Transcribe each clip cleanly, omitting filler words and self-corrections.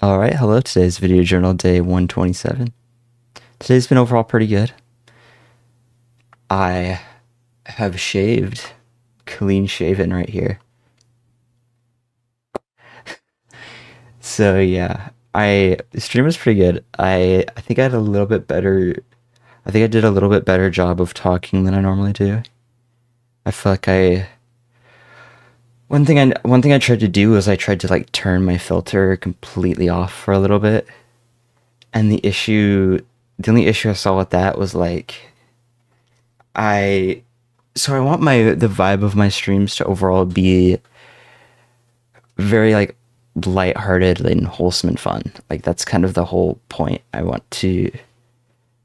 All right, hello. Today's video journal day 127. Today's been overall pretty good. I have shaved, clean shaven right here. So yeah, the stream was pretty good. I think I had a little bit better. I think I did a little bit better job of talking than I normally do. I feel like one thing I tried to do was I tried to like turn my filter completely off for a little bit, and the only issue I saw with that was like I I want the vibe of my streams to overall be very like lighthearted and wholesome and fun. Like that's kind of the whole point. I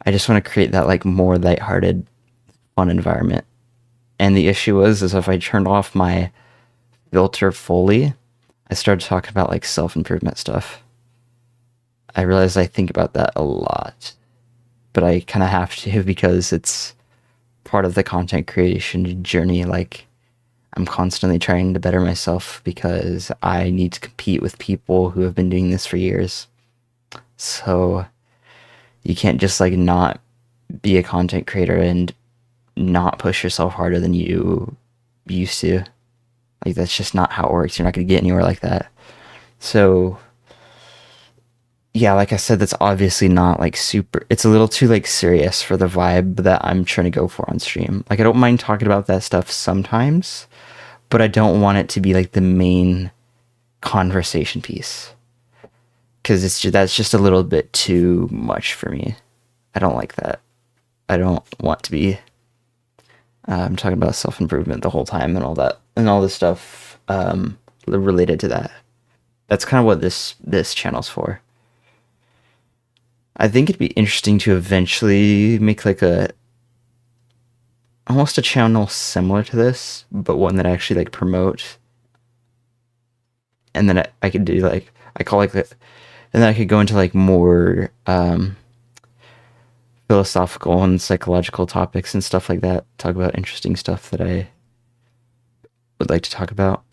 just want to create that like more lighthearted, fun environment. And the issue is if I turned off my filter fully, I started talking about like self-improvement stuff. I realized I think about that a lot, but I kind of have to because it's part of the content creation journey. Like I'm constantly trying to better myself because I need to compete with people who have been doing this for years. So you can't just like not be a content creator and not push yourself harder than you used to. Like that's just not how it works. You're not going to get anywhere like that. So yeah, like I said, that's obviously not like super. It's a little too like serious for the vibe that I'm trying to go for on stream. Like I don't mind talking about that stuff sometimes, but I don't want it to be like the main conversation piece because that's just a little bit too much for me. I don't like that. I don't want to be talking about self improvement the whole time and all that and all this stuff related to that. That's kind of what this channel's for. I think it'd be interesting to eventually make like almost a channel similar to this, but one that I actually like promote. And then I could do like I call like that, and then I could go into like more philosophical and psychological topics and stuff like that. Talk about interesting stuff that I would like to talk about,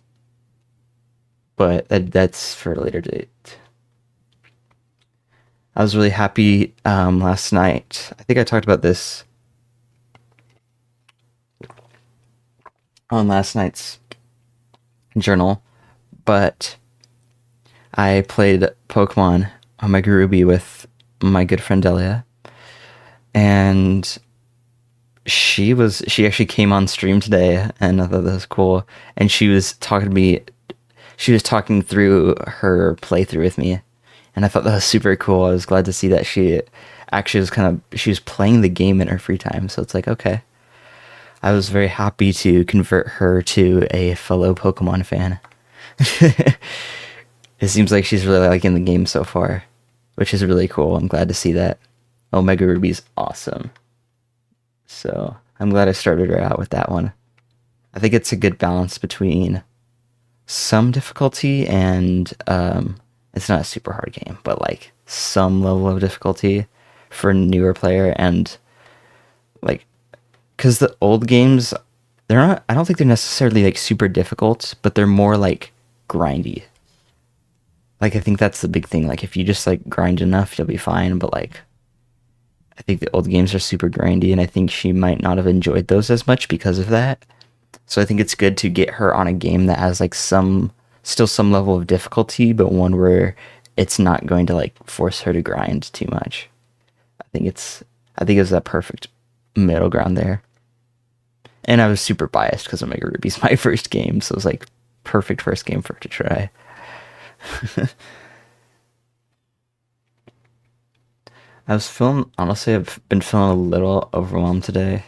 but that's for a later date. I was really happy last night. I think I talked about this on last night's journal, but I played Pokemon Omega Ruby with my good friend Delia, and she actually came on stream today, and I thought that was cool. And she was talking to me. She was talking through her playthrough with me, and I thought that was super cool. I was glad to see that she actually she was playing the game in her free time. So it's like, okay. I was very happy to convert her to a fellow Pokemon fan. It seems like she's really liking the game so far, which is really cool. I'm glad to see that. Omega Ruby's awesome. So I'm glad I started her out with that one. I think it's a good balance between some difficulty and it's not a super hard game, but like some level of difficulty for a newer player. And like because the old games, I don't think they're necessarily like super difficult, but they're more like grindy. Like I think that's the big thing. Like if you just like grind enough, you'll be fine. But like I think the old games are super grindy, and I think she might not have enjoyed those as much because of that. So I think it's good to get her on a game that has like still some level of difficulty, but one where it's not going to like force her to grind too much. I think it's that perfect middle ground there. And I was super biased because Omega Ruby's my first game, so it was like perfect first game for her to try. Honestly, I've been feeling a little overwhelmed today.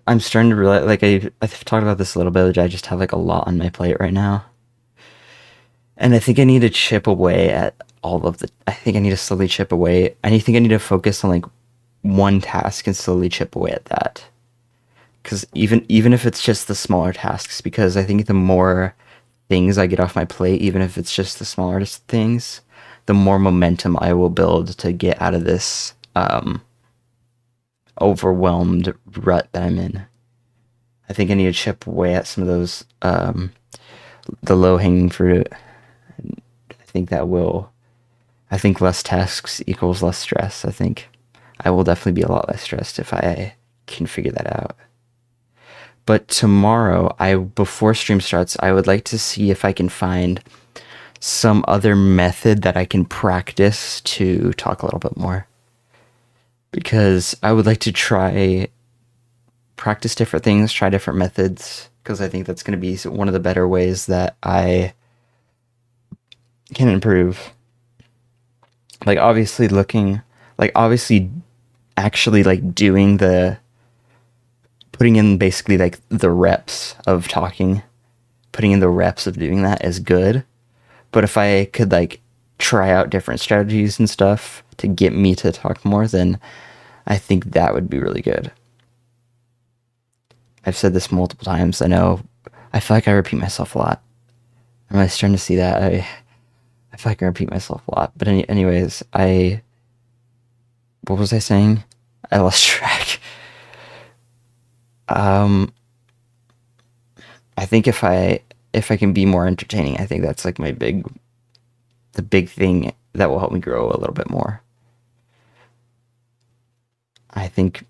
I'm starting to realize, like, I've talked about this a little bit, I just have, like, a lot on my plate right now. And I think I need to chip away at I think I need to slowly chip away. Think I need to focus on, like, one task and slowly chip away at that. Because even if it's just the smaller tasks, because I think the more things I get off my plate, even if it's just the smaller things, the more momentum I will build to get out of this overwhelmed rut that I'm in. I think I need to chip away at some of those the low hanging fruit. I think I think less tasks equals less stress. I think I will definitely be a lot less stressed if I can figure that out. But tomorrow, before stream starts, I would like to see if I can find some other method that I can practice to talk a little bit more. Because I would like to practice different things, try different methods, because I think that's going to be one of the better ways that I can improve. Like obviously actually like putting in basically like the reps of talking, putting in the reps of doing that is good. But if I could like try out different strategies and stuff to get me to talk more, then I think that would be really good. I've said this multiple times. I know I feel like I repeat myself a lot. I'm really starting to see that. I feel like I repeat myself a lot. But anyways, what was I saying? I lost track. I think if I can be more entertaining, I think that's like the big thing that will help me grow a little bit more. I think,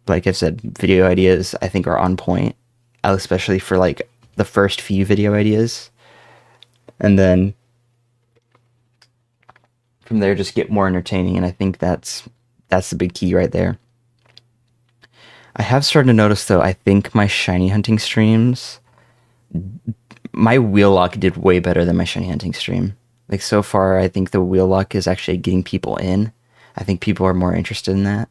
like I said, video ideas I think are on point, especially for like the first few video ideas, and then from there just get more entertaining. And I think that's the big key right there. I have started to notice though, I think my shiny hunting streams, my wheel lock did way better than my shiny hunting stream. Like so far, I think the wheel lock is actually getting people in. I think people are more interested in that.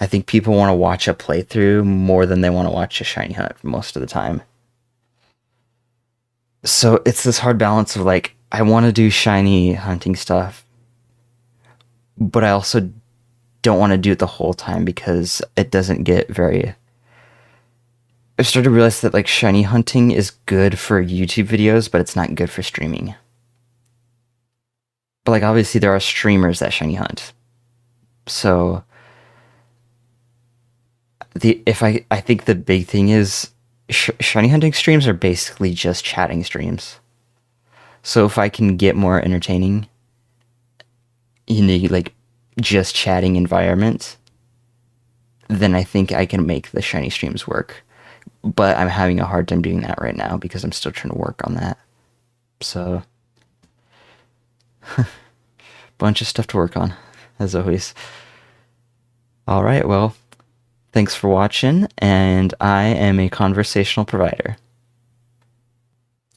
I think people want to watch a playthrough more than they want to watch a shiny hunt most of the time. So it's this hard balance of like, I want to do shiny hunting stuff, but I also don't want to do it the whole time because it doesn't get very... I've started to realize that like shiny hunting is good for YouTube videos, but it's not good for streaming. But like obviously there are streamers that shiny hunt. So I think the big thing is shiny hunting streams are basically just chatting streams. So if I can get more entertaining in the like just chatting environment, then I think I can make the shiny streams work. But I'm having a hard time doing that right now because I'm still trying to work on that. So bunch of stuff to work on, as always. All right, well, thanks for watching, and I am a conversational provider.